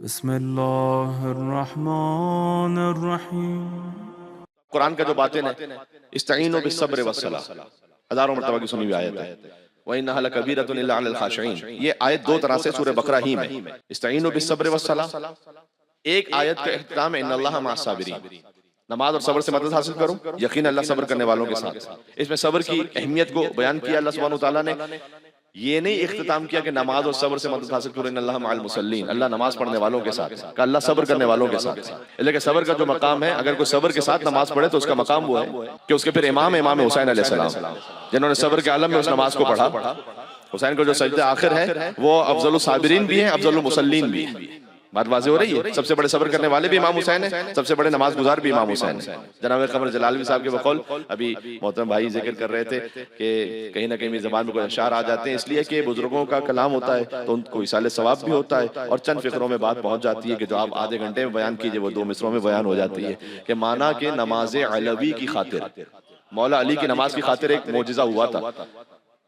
بسم اللہ الرحمن الرحیم۔ قرآن کا جو باطن ہے استعینوا بالصبر والصلاۃ، ہزاروں مرتبہ کی سنی ہوئی آیت ہے۔ وَإِنَّهَا لَكَبِيرَةٌ إِلَّا عَلَى الْخَاشِعِينَ، یہ آیت دو طرح سے سورہ بقرہ ہی میں استعینوا بالصبر والصلاۃ، ایک آیت کا اختتام ہے ان اللہ مع الصابرین، نماز اور صبر سے مدد حاصل کرو، یقین اللہ صبر کرنے والوں کے ساتھ۔ اس میں صبر کی اہمیت کو بیان کیا اللہ سبحانہ وتعالیٰ نے، یہ نہیں اختتام کیا کہ نماز اور صبر سے مدد حاصل کرو ان اللہ مع المصلین، اللہ نماز پڑھنے والوں کے ساتھ، کہ اللہ صبر کرنے والوں کے ساتھ۔ لیکن صبر کا جو مقام ہے، اگر کوئی صبر کے ساتھ نماز پڑھے تو اس کا مقام وہ ہے کہ اس کے پھر امام حسین علیہ السلام، جنہوں نے صبر کے عالم میں اس نماز کو پڑھا۔ حسین کو جو سجدہ آخر ہے وہ افضل الصابرین بھی ہیں، افضل المصلین بھی ہیں۔ بات واضح ہو رہی ہے، سب سے بڑے صبر کرنے والے بھی امام حسین ہیں، سب سے بڑے نماز گزار بھی امام حسین ہیں۔ جناب قمر جلالوی صاحب کے بقول ابھی محترم بھائی ذکر کر رہے تھے کہ کہیں نہ کہیں میری زبان میں کوئی اشعار آ جاتے ہیں، اس لیے کہ بزرگوں کا کلام ہوتا ہے تو ان کو ایصال ثواب بھی ہوتا ہے، اور چند فقروں میں بات پہنچ جاتی ہے کہ جو آپ آدھے گھنٹے میں بیان کیجئے وہ 2 مصروں میں بیان ہو جاتی ہے، کہ مانا کہ نماز علوی کی خاطر، مولا علی کی نماز کی خاطر ایک معجزہ ہوا تھا،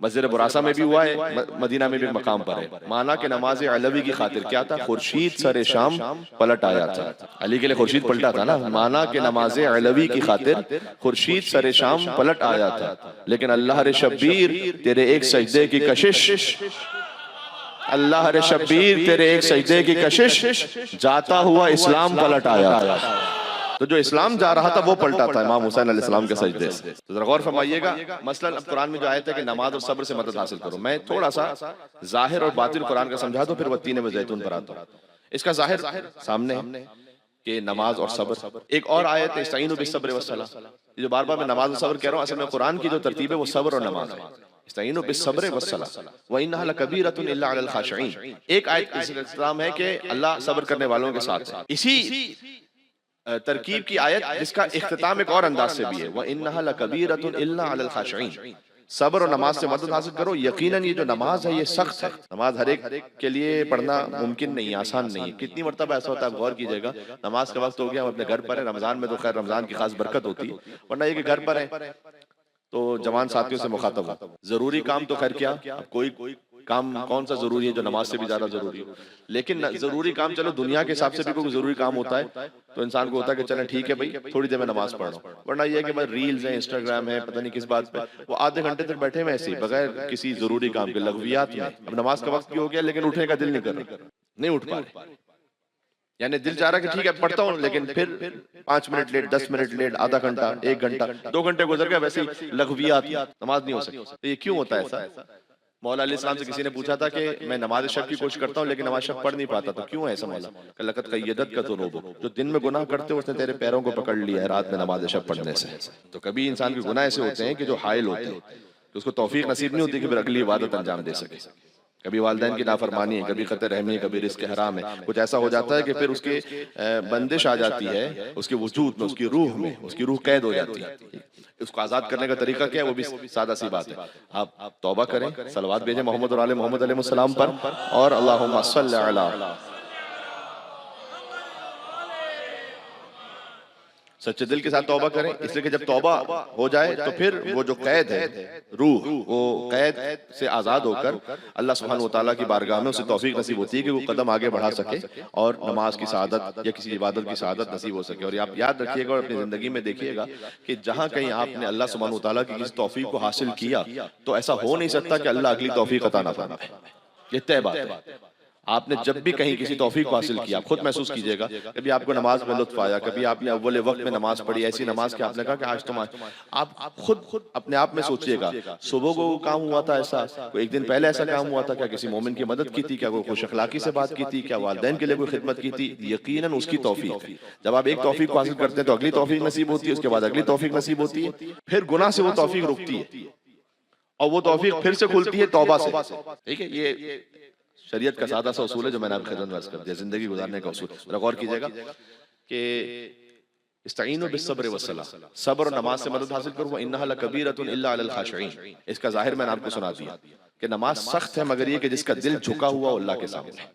مسجد براسہ میں بھی ہوا ہے، مدینہ میں بھی مقام پر ہے۔ مانا کہ نماز علوی کی خاطر کیا تھا؟ خورشید سر شام پلٹ آیا تھا، علی کے لیے خورشید پلٹا تھا نا۔ مانا کہ نماز علوی کی خاطر خورشید سر شام پلٹ آیا تھا، لیکن اللہ رے شبیر تیرے ایک سجدے کی کشش، اللہ رے شبیر تیرے ایک سجدے کی کشش، جاتا ہوا اسلام پلٹ آیا تھا۔ تو جو اسلام جا رہا تھا وہ پلٹا تھا امام حسین علیہ السلام کے سجدے سے۔ تو ذرا غور فرمائیے گا، مثلا اب قرآن میں جو آیت ہے کہ نماز اور صبر سے مدد حاصل کرو، میں تھوڑا سا ظاہر اور باطن قرآن کا سمجھا دو، پھر وہ تین زیتون پر آتا ہوں۔ اس کا ظاہر سامنے ہے کہ نماز اور صبر۔ ایک اور آیت ہے استعینوا بالصبر والصلاۃ، یہ جو بار بار میں نماز اور صبر کہہ رہا ہوں، اصل میں قرآن کی جو ترتیب ہے وہ صبر اور نماز ہے۔ استعینوا بالصبر والصلاۃ وَإِنَّهَا لَكَبِيرَةٌ إِلَّا عَلَى الْخَاشِعِينَ، ایک آیت کا استعلام ہے کہ اللہ صبر کرنے والوں کے ساتھ ہے۔ اسی ترکیب کی آیت جس کا اختتام ایک اور انداز سے بھی ہے، وَإِنَّهَا لَكَبِيرَةٌ إِلَّا عَلَى الْخَاشِعِينَ، صبر اور نماز سے مدد حاصل کرو، یقیناً یہ جو نماز ہے یہ سخت ہے۔ نماز ہر ایک کے لیے پڑھنا ممکن نہیں ہے، آسان نہیں ہے۔ کتنی مرتبہ ایسا ہوتا ہے، آپ غور کیجئے گا، نماز کا وقت ہو گیا، ہم اپنے گھر پر ہیں، رمضان میں تو خیر رمضان کی خاص برکت ہوتی ہے، ورنہ یہ کہ گھر پر ہیں تو جوان ساتھیوں سے مخاطب ہو، ضروری کام تو خیر کیا، کوئی کام کون سا ضروری ہے جو نماز سے بھی زیادہ ضروری ہے، لیکن ضروری کام چلو دنیا کے حساب سے بھی کوئی ضروری کام ہوتا ہے تو انسان کو ہوتا ہے کہ چلیں ٹھیک ہے بھائی تھوڑی دیر میں نماز پڑھ رہا ہوں، ورنہ یہ ہے کہ بس ریلز ہیں، انسٹاگرام ہے، پتہ نہیں کس بات پہ وہ آدھے گھنٹے تک بیٹھے ہوئے ایسے ہی بغیر کسی ضروری کام کے، لغویات میں۔ اب نماز کا وقت بھی ہو گیا لیکن اٹھنے کا دل نہیں کر رہا، نہیں اٹھ پا رہے، یعنی دل چاہ رہا کہ ٹھیک ہے پڑھتا ہوں، لیکن پھر 5 منٹ لیٹ، 10 منٹ لیٹ، آدھا گھنٹہ، 1 گھنٹہ، 2 گھنٹے گزر گئے، ویسے ہی لغویات، نماز نہیں ہو سکتی۔ تو یہ کیوں ہوتا ہے ایسا؟ مولا علیہ السلام سے کسی نے پوچھا تھا کہ میں نماز شب کی کوشش کرتا ہوں لیکن نماز شب پڑھ نہیں پاتا، تو کیوں ہے ایسا مولا؟ کہ لقد قیدتک ذنوبک، جو دن میں گناہ کرتے ہو اس نے تیرے پیروں کو پکڑ لیا ہے رات میں نماز شب پڑھنے سے۔ تو کبھی انسان کے گناہ ایسے ہوتے ہیں کہ جو حائل ہوتے ہیں، کہ اس کو توفیق نصیب نہیں ہوتی کہ پھر اگلی عبادت انجام دے سکے۔ کبھی والدین کی نافرمانی ہے، کبھی قطع رحمی ہے، کبھی رزق حرام ہے، کچھ ایسا ہو جاتا ہے کہ پھر اس کے بندش آ جاتی ہے، اس کے وجود میں، اس کی روح میں، اس کی روح قید ہو جاتی ہے۔ اس کو آزاد کرنے کا طریقہ کیا ہے؟ وہ بھی سادہ سی بات ہے، آپ توبہ کریں، صلوات بھیجیں محمد اور آل محمد علیہ السلام پر، اور اللہم صلی علی، سچے دل کے ساتھ توبہ کریں، اس لیے کہ جب توبہ ہو جائے تو پھر وہ جو قید ہے روح، وہ قید سے آزاد ہو کر اللہ سبحانہ وتعالیٰ کی بارگاہ میں اسے توفیق نصیب ہوتی ہے کہ وہ قدم آگے بڑھا سکے اور نماز کی سعادت یا کسی عبادت کی سعادت نصیب ہو سکے۔ اور آپ یاد رکھیے گا اور اپنی زندگی میں دیکھیے گا کہ جہاں کہیں آپ نے اللہ سبحانہ وتعالیٰ کی کسی توفیق کو حاصل کیا تو ایسا ہو نہیں سکتا کہ اللہ اگلی توفیق عطا نہ فرمائے، یہ طے بات ہے۔ آپ نے جب بھی کہیں کسی توفیق کو حاصل کیا، آپ خود محسوس کیجئے گا، کبھی آپ کو نماز میں لطف آیا، کبھی آپ نے اول وقت میں نماز پڑھی، ایسی نماز کہ آپ نے کہا کہ آج تم آپ خود اپنے آپ میں سوچئے گا، صبح کو کام ہوا تھا ایسا، کوئی ایک دن پہلے ایسا کام ہوا تھا، کیا کسی مومن کی مدد کی تھی، کیا کوئی خوش اخلاقی سے بات کی تھی، کیا والدین کے لیے کوئی خدمت کی تھی؟ یقیناً اس کی توفیق ہے۔ جب آپ ایک توفیق کو حاصل کرتے ہیں تو اگلی توفیق نصیب ہوتی ہے، اس کے بعد اگلی توفیق نصیب ہوتی ہے، پھر گناہ سے وہ توفیق رکتی ہے اور وہ توفیق پھر سے کھلتی ہے توبہ سے۔ ٹھیک ہے، یہ شریعت کا سادہ سا اصول ہے جو میں نے آپ کی خدمت میں عرض کر دیا، زندگی گزارنے کا اصول۔ ذرا غور کیجئے گا کہ استعینوا بالصبر والصلاۃ، صبر اور نماز سے مدد حاصل کرو، وَإِنَّهَا لَكَبِيرَةٌ إِلَّا عَلَى الْخَاشِعِينَ، اس کا ظاہر میں نے آپ کو سنا دیا کہ نماز سخت ہے مگر یہ کہ جس کا دل جھکا ہوا اللہ کے سامنے،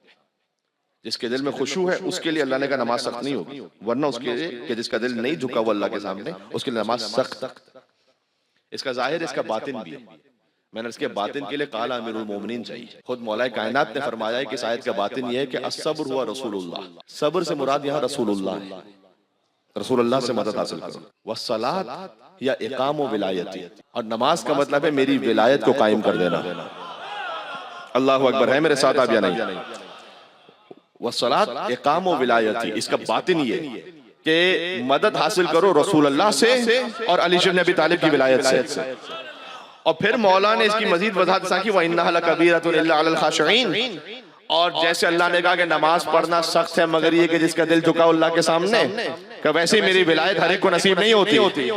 جس کے دل میں خشوع ہے اس کے لیے اللہ نے کہا نماز سخت نہیں ہوگی، ورنہ اس کے لیے کہ جس کا دل نہیں جھکا ہوا اللہ کے سامنے اس کے لیے نماز سخت۔ اس کا ظاہر اس کا باطن بھی ہے۔ میں نے اس کے باطن کے لیے قال امیر المومنین چاہیے. خود مولا کائنات نے فرمایا ہے کہ اس آیت کا باطن یہ ہے کہ الصبر ہوا رسول اللہ. صبر سے مراد یہاں رسول اللہ ہے. رسول اللہ سے مدد حاصل کرو. والصلاۃ یا اقام و ولایتی, اور نماز کا مطلب ہے میری ولایت کو قائم کر دینا. اللہ اکبر, ہے میرے ساتھ آپ یا نہیں؟ والصلاۃ اقام و ولایتی, اس کا باطن یہ کہ مدد حاصل کرو رسول اللہ سے اور علی بن ابی طالب کی ولایت سے. اور پھر مولا نے اس کی مزید وضاحت کی وَإِنَّهَا لَكَبِيرَةٌ إِلَّا عَلَى الْخَاشِعِينَ, اور جیسے اللہ نے کہا کہ نماز پڑھنا سخت ہے مگر یہ کہ جس کا دل جھکا اللہ کے سامنے, کہ ویسے ہی میری ولایت ہر ایک کو نصیب نہیں ہوتی.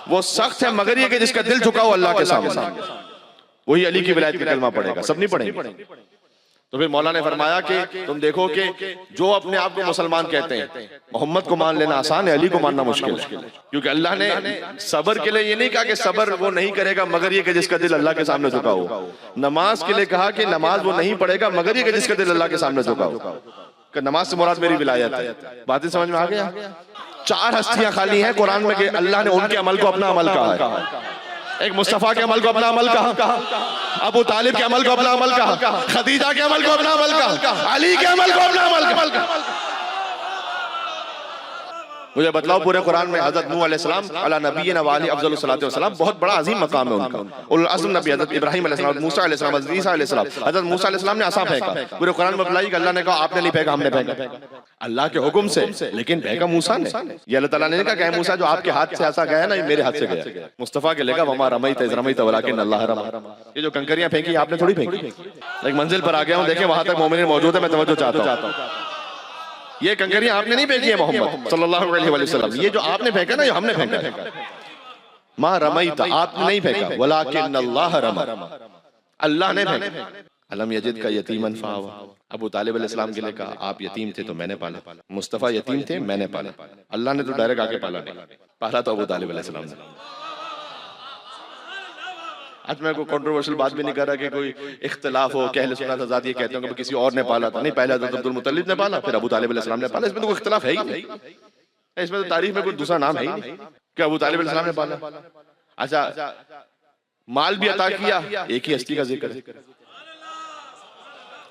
وہ سخت ہے مگر یہ کہ جس کا دل جھکا ہو اللہ کے سامنے, وہی علی کی ولایت کا کلمہ پڑھے گا. سب نہیں پڑھیں گے. تو پھر مولا نے فرمایا کہ تم دیکھو کہ جو اپنے آپ کو مسلمان کہتے ہیں, محمد کو مان لینا آسان ہے, علی کو ماننا مشکل ہے. کیونکہ اللہ نے صبر کے لیے یہ نہیں کہا کہ صبر وہ نہیں کرے گا مگر یہ کہ جس کا دل اللہ کے سامنے جھکا ہو. نماز کے لیے کہا کہ نماز وہ نہیں پڑھے گا مگر یہ کہ جس کا دل اللہ کے سامنے جھکا ہو. کہ نماز سے مراد میری ولایت ہے. باتیں سمجھ میں آ گیا؟ 4 ہستیاں خالی ہیں قرآن میں کہ اللہ نے ان کے عمل کو اپنا عمل کہا ہے. ایک مصطفیٰ کے عمل کو اپنا عمل کہا, ابو طالب کے عمل کو اپنا عمل کہا, خدیجہ کے عمل کو اپنا عمل کہا, علی کے عمل کو اپنا عمل کہا. مجھے بتلاؤ پورے قرآن میں حضرت نوح علیہ السلام علی نبینا وعلی افضل الصلاۃ والسلام, بہت بڑا عظیم مقام ہے ان کا. اولو العزم نبی حضرت ابراہیم علیہ السلام, موسیٰ علیہ السلام, حضرت عیسیٰ علیہ السلام. حضرت موسیٰ علیہ السلام نے عصا پھینکا. پورے قرآن میں بتلائی کہ اللہ نے کہا آپ نے نہیں پھینکا, ہم نے پھینکا اللہ کے حکم سے, لیکن پھینکا موسیٰ نے. یہ اللہ تعالیٰ نے کہا کہ اے موسیٰ جو آپ کے ہاتھ سے عصا گیا ہے نا, یہ میرے ہاتھ سے گیا. مصطفیٰ کے لے گا وما رمیت اذ رمیت ولکن اللہ رمی. یہ جو کنکریاں پھینکی آپ نے تھوڑی پھینکی. ایک منزل پر آ گیا ہوں, دیکھیں وہاں تک مومنین موجود ہے, میں توجہ چاہتا ہوں. یہ کنکریاں آپ نے نہیں پھینکی ہے محمد صلی اللہ علیہ وسلم, یہ جو آپ نے پھینکا نا, یہ ہم نے پھینکا ہے. ما رمیت, آپ نے نہیں پھینکا, ولکن اللہ رمی, اللہ نے پھینکا. علم یجد کا یتیمن فآویٰ, ابو طالب علیہ السلام کے لئے کہا آپ یتیم تھے تو میں نے پالا. مصطفیٰ یتیم تھے, میں نے پالا. اللہ نے تو ڈائریکٹ آ کے پالا تو ابو طالب علیہ السلام نے. آج میں کوئی کنٹروورشل بات بھی نہیں کر رہا کہ کوئی اختلاف ہو کہ اہل سنت حضرات یہ کہتے ہیں کہ کسی اور نے پالا تھا. نہیں, پہلے حضرت عبد المطلب نے پالا, پھر ابو طالب علیہ السلام نے پالا. اس میں تو کوئی اختلاف ہے ہی نہیں. اس میں تو تاریخ میں کوئی دوسرا نام ہے ہی نہیں کہ ابو طالب علیہ السلام نے پالا. اچھا, مال بھی عطا کیا, ایک ہی ہستی کا ذکر ہے.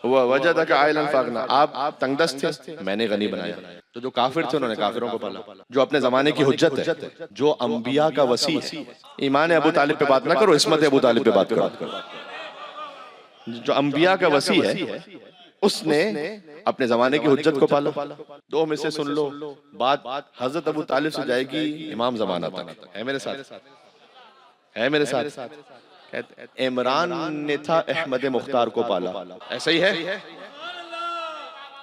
وَوَجَدَكَ عَائِلًا فَأَغْنَىٰ, آپ تنگ دست تھے, میں نے غنی بنایا. تو جو کافر تھے انہوں نے کافروں کو پالا. جو اپنے زمانے کی حجت ہے, جو انبیاء کا وسیع ہے, ایمان ابو طالب پہ بات نہ کرو, عصمت ابو طالب پہ بات کرو. جو انبیاء کا وسیع ہے اس نے اپنے زمانے کی حجت کو پالا. 2 میں سے سن لو بات, حضرت ابو طالب سے جائے گی امام زمانہ تک. ہے میرے ساتھ؟ ہے میرے ساتھ؟ عمران نے تھا احمد مختار کو پالا. ایسا ہی ہے,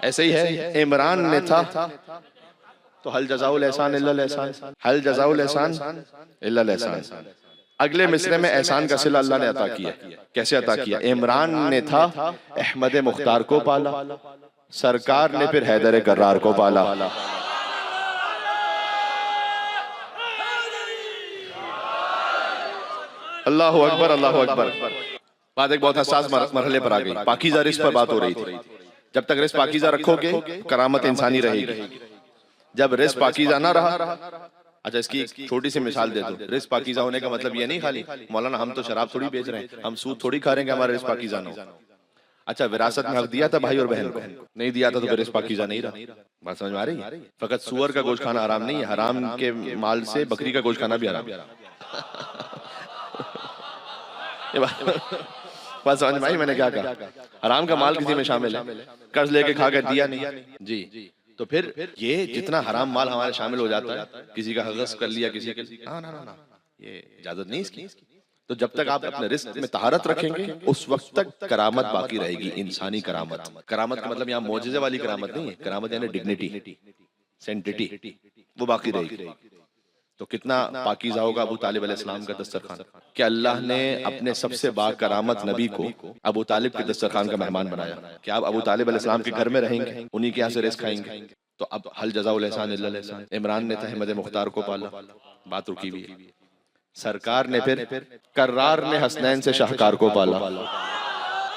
ایسا ہی ہے. عمران نے تھا تو حل جزاء الاحسان الا الاحسان, حل جزاء الاحسان الا الاحسان. اگلے مصرے میں احسان کا صلہ اللہ نے عطا کیا. کیسے عطا کیا؟ عمران نے تھا احمد مختار کو پالا, سرکار نے پھر حیدر کرار کو پالا. اللہ اکبر, اللہ اکبر. بات ایک بہت حساس مرحلے پر آ گئی. پاکیزہ رزق پر بات ہو رہی تھی. جب تک رزق پاکیزہ رکھو گے کرامت انسانی رہے گی. جب رزق پاکیزہ نہ رہا, اچھا اس کی ایک چھوٹی سی مثال دے دو. رزق پاکیزہ ہونے کا مطلب یہ نہیں خالی مولانا ہم تو شراب تھوڑی بیچ رہے ہیں, ہم سود تھوڑی کھا رہے ہیں کہ ہمارا رزق پاکیزہ نہ ہو. اچھا وراثت میں حق دیا تھا بھائی اور بہن کو, نہیں دیا تھا تو پھر رزق پاکیزہ نہیں رہا. بات سمجھ میں آ رہی ہے؟ فقط سور کا گوشت کھانا حرام نہیں ہے, حرام کے مال سے بکری کا گوشت کھانا بھی حرام ہے. بات سمجھ میں آئی میں نے کیا کہا؟ حرام کا مال کسی میں شامل ہے, قرض لے کے کھا کر دیا نہیں جی, تو پھر یہ جتنا حرام مال ہمارے شامل ہو جاتا ہے, کسی کا غصب کر لیا, کسی کے, یہ اجازت نہیں اس کی. تو جب تک آپ اپنے رزق میں طہارت رکھیں گے اس وقت تک کرامت باقی رہے گی, انسانی کرامت. کرامت کا مطلب یہاں معجزے والی کرامت نہیں ہے, کرامت یعنی ڈگنیٹی, سینٹیٹی, وہ باقی رہے گی. تو کتنا پاکیزہ ہوگا ابو طالب علیہ السلام کا دسترخوان کہ اللہ نے اپنے سب سے با کرامت نبی کو ابو طالب کے دسترخوان کا مہمان بنایا کہ آپ ابو طالب علیہ السلام کے گھر میں رہیں گے, انہی کے یہاں سے رزق کھائیں گے. تو اب حل جزاء الاحسان الا الاحسان. عمران نے تھا احمد مختار کو پالا, بات رکی ہوئی ہے. سرکار نے پھر کرار نے حسنین سے شاہکار کو پالا.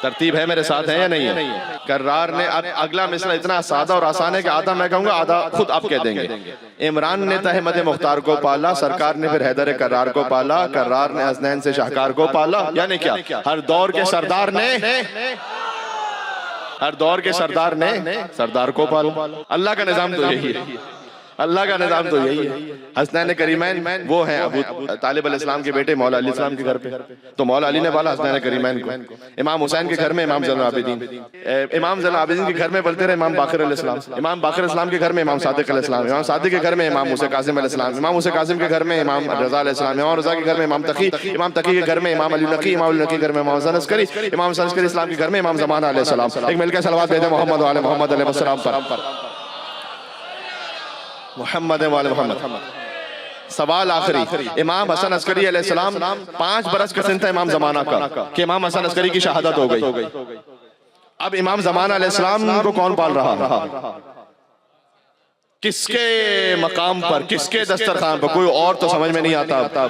ترتیب ہے میرے ساتھ ہے یا نہیں ہے؟ کرار نے اگلا مثلا اتنا سادہ اور آسان ہے کہ آدھا میں کہوں گا آدھا خود آپ کہہ دیں گے. عمران نے تحمد مختار کو پالا، سرکار نے پھر حیدر کرار کو پالا، کرار نے حسنین سے شاہکار کو پالا. یعنی کیا؟ ہر دور کے سردار نے سردار کو پالا. اللہ کا نظام تو یہی ہے، اللہ کا نظام تو یہی ہے. حسنین کریمین وہ ہیں ابو طالب علیہ السلام کے بیٹے مولا علی السلام کے گھر پہ، تو مولا علی نے پالا حسنین کریمین کو. امام حسین کے گھر میں امام زین العابدین، امام زین العابدین کے گھر میں پلتے رہے امام باقر علیہ السلام، امام باقر علیہ السلام کے گھر میں امام صادق علیہ السلام، امام صادق کے گھر میں امام موسیٰ کاظم علیہ السلام، امام موسیٰ کاظم کے گھر میں امام رضا علیہ السلام، امام رضا کے گھر میں امام تقی، امام تقی کے گھر میں امام علی نقی، امام علی نقی کے گھر میں امام حسن عسکری، امام حسن عسکری اسلام کے گھر میں امام زمانہ علیہ السلام. ایک مل کے صلوات بھیجیں محمد وعلی محمد علیہ السلام پر. محمد وعلی محمد. سوال آخری، امام حسن عسکری علیہ السلام 5 برس کا سن تھا امام زمانہ کا کہ امام حسن عسکری کی شہادت ہو گئی. اب امام زمانہ علیہ السلام کو کون پال رہا؟ کس کے مقام پر، کس کے دسترخوان پر؟ کوئی اور تو سمجھ میں نہیں آتا.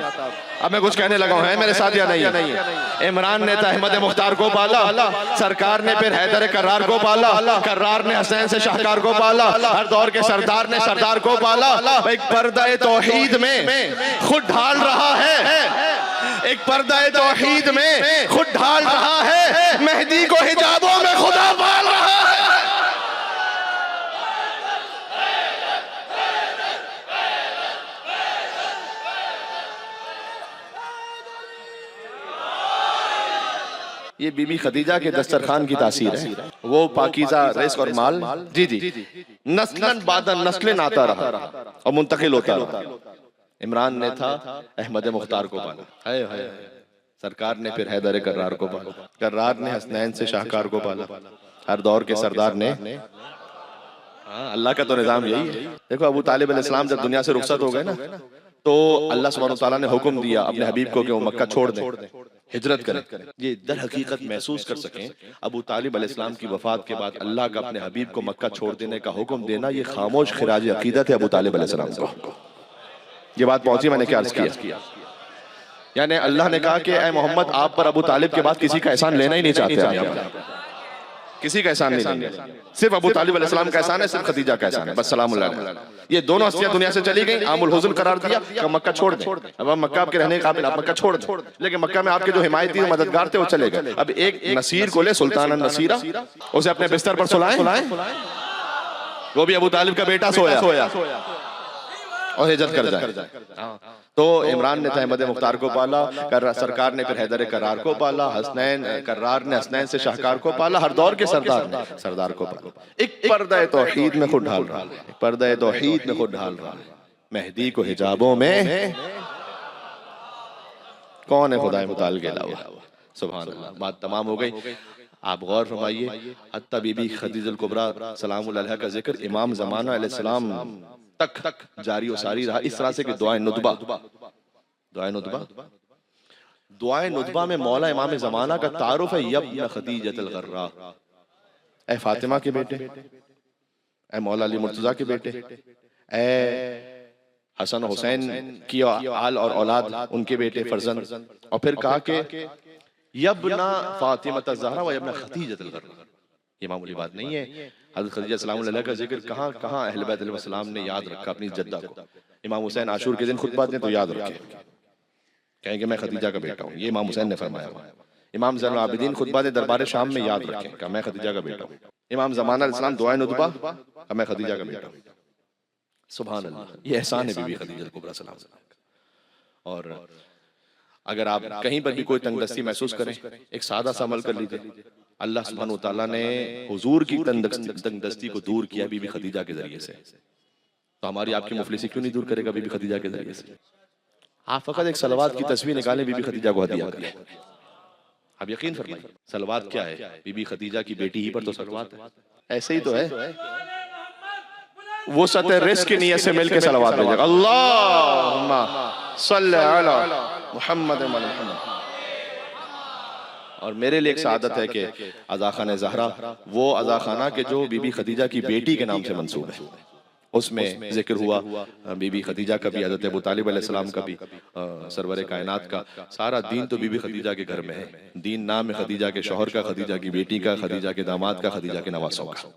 اب میں کچھ کہنے لگا ہوں، ہے میرے ساتھ یا نہیں؟ عمران نے احمد مختار کو پالا، سرکار نے پھر حیدر کرار کو پالا، کرار نے حسین سے شاہکار کو پالا، ہر دور کے سردار نے سردار کو پالا. ایک پردہ توحید میں خود ڈھال رہا ہے، ایک پردہ توحید میں خود ڈھال رہا ہے، مہدی کو حجابوں میں خدا پال رہا ہے. یہ بی بی خدیجہ کے دسترخوان کی تاثیر ہے. وہ پاکیزہ رزق اور مال جی نسلاً بعد نسلیں آتا رہا اور منتقل ہوتا رہا. عمران نے تھا احمد مختار کو پالا، سرکار نے پھر حیدر کرار کو پالا، کرار نے حسنین سے شاہکار کو پالا، ہر دور کے سردار نے. اللہ کا تو نظام یہی ہے. دیکھو ابو طالب علیہ السلام جب دنیا سے رخصت ہو گئے نا تو اللہ سبحانہ وتعالیٰ نے حکم دیا اپنے حبیب کو کہ وہ مکہ چھوڑ دیں، ہجرت کریں. یہ در حقیقت محسوس کر سکیں ابو طالب علیہ السلام کی وفات کے بعد اللہ کا اپنے حبیب کو مکہ چھوڑ دینے کا حکم دینا، یہ خاموش خراج عقیدت ہے ابو طالب علیہ السلام کو. یہ بات پہنچی، میں نے کیا عرض کیا؟ یعنی اللہ نے کہا کہ اے محمد آپ پر ابو طالب کے بعد کسی کا احسان لینا ہی نہیں چاہتے، کسی کا احسان نہیں لیں گے، صرف ابو طالب علیہ السلام کا احسان ہے، صرف خدیجہ کا احسان ہے بس. سلام اللہ علیہ. یہ دونوں ہستیاں دنیا سے چلی گئیں، عام الحزن قرار دیا کہ مکہ چھوڑ دیں. اب مکہ آپ کے رہنے کے قابل، آپ مکہ چھوڑ دیں. لیکن مکہ میں آپ کے جو حمایتی مددگار تھے وہ چلے گئے. اب ایک نصیر کو لے، سلطان النصیرہ، اسے اپنے بستر پر سلائیں، وہ بھی ابو طالب کا بیٹا سویا اور ہجرت کر جائے. تو عمران نے احمد مختار کو پالا، سرکار نے پھر حیدر کرار کو پالا، حسنین کرار نے حسنین سے شاہکار کو پالا، ہر دور کے سردار نے سردار کو پالا. ایک پردہ توحید میں خود ڈھال رہا ہے، پردہ توحید میں خود ڈھال رہا ہے. مہدی کو حجابوں میں کون ہے خدا متعال کے علاوہ؟ سبحان اللہ. بات تمام ہو گئی. آپ غور فرمائیے، حتیٰ بی بی خدیجہ الکبریٰ سلام اللہ علیہا کا ذکر امام زمانہ علیہ السلام تک جاری و ساری رہا. اس طرح سے کہ دعائیں ندبہ میں مولا امام زمانہ کا تعارف ہے، یبن خدیجۃ الغراء، اے فاطمہ کے بیٹے، اے مولا علی مرتضیٰ کے بیٹے، اے حسن حسین کی آل اور اولاد، ان کے بیٹے فرزند. اور پھر کہا کہ یبن فاطمہ الزہرا و یبن خدیجۃ الغراء. یہ معمولی بات نہیں ہے. حضرت خدیجہ سلام اللہ کا ذکر کہاں اہل بیت علیہ السلام نے یاد رکھا اپنی جدہ کو. امام حسین عاشور کے دن خطبہ دیں تو یاد رکھیں، کہیں کہ میں خدیجہ کا بیٹا ہوں، یہ امام حسین نے فرمایا. امام زین العابدین خطبہ دیں دربار شام میں، یاد رکھیں کہ میں خدیجہ کا بیٹا ہوں. امام زمانہ علیہ السلام دعائے ندبہ کہ میں خدیجہ کا بیٹا ہوں. سبحان اللہ. یہ احسان ہے بی بی خدیجہ الکبریٰ سلام اللہ. اور اگر آپ کہیں پر بھی کوئی تنگ دستی محسوس کریں، ایک سادہ سا عمل کر لیجئے. اللہ سبحانہ وتعالیٰ نے حضور کی تنگ دستی کو دور کیا بی بی خدیجہ کے ذریعے سے، تو ہماری آپ کی مفلسی کیوں نہیں دور کرے گا بی بی خدیجہ کے ذریعے سے؟ آپ فقط ایک صلوات کی تصویر نکالیں، بی بی خدیجہ کو ہدیہ کریں. آپ یقین فرمائیں صلوات کیا ہے؟ بی بی خدیجہ کی بیٹی ہی پر تو صلوات ہے. ایسے ہی تو ہے، وہ سطح رزق کی نیت سے مل کے صلوات بھیجے گا. اللہم صلی علی محمد محمد. اور میرے لیے ایک سعادت ہے کہ عزا خانہ زہرا وہ عزا خانہ کے جو بی بی خدیجہ کی بیٹی کے نام سے منسوب ہے. اس میں ذکر ہوا بی بی خدیجہ کا بھی، حضرت ابو طالب علیہ السلام کا بھی، سرور کائنات کا۔ سارا دین تو بی بی خدیجہ کے گھر میں ہے، دین نام ہے خدیجہ کے شوہر کا، خدیجہ کی بیٹی کا، خدیجہ کے داماد کا، خدیجہ کے نواسوں کا۔